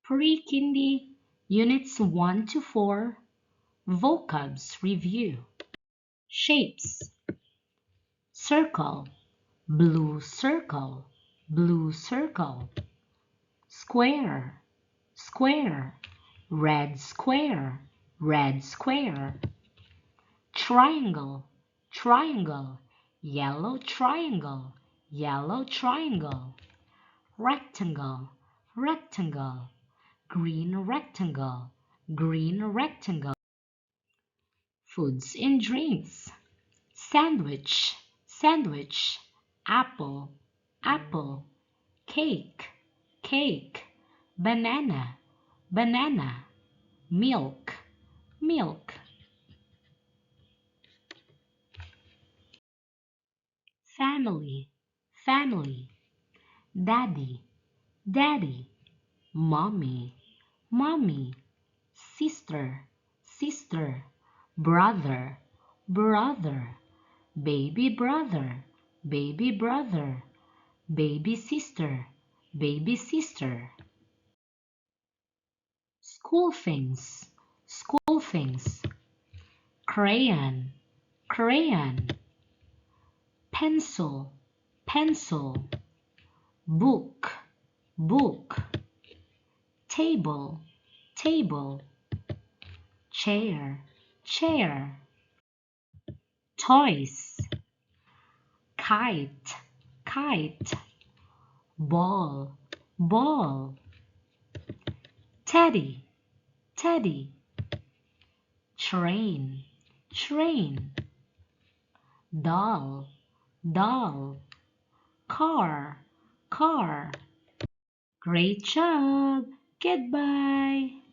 Pre-Kindy, Units 1 to 4, Vocabs Review. Shapes. Circle, blue circle, blue circle. Square, square, red square, red square. Triangle, triangle, yellow triangle, yellow triangle. Rectangle, rectangle, green rectangle, green rectangle. Foods and drinks. Sandwich, sandwich. Apple, apple. Cake, cake. Banana, banana. Milk, milk. Family, family. Daddy, daddy. Mommy, mommy. Sister, sister. Brother, brother. Baby brother, baby brother. Baby sister, baby sister. School things, school things. Crayon, crayon. Pencil, pencil. Book, book. Table, table. Chair, chair. Toys. Kite, kite. Ball, ball. Teddy, teddy. Train, train. Doll, doll. Car, car. Great job. Goodbye.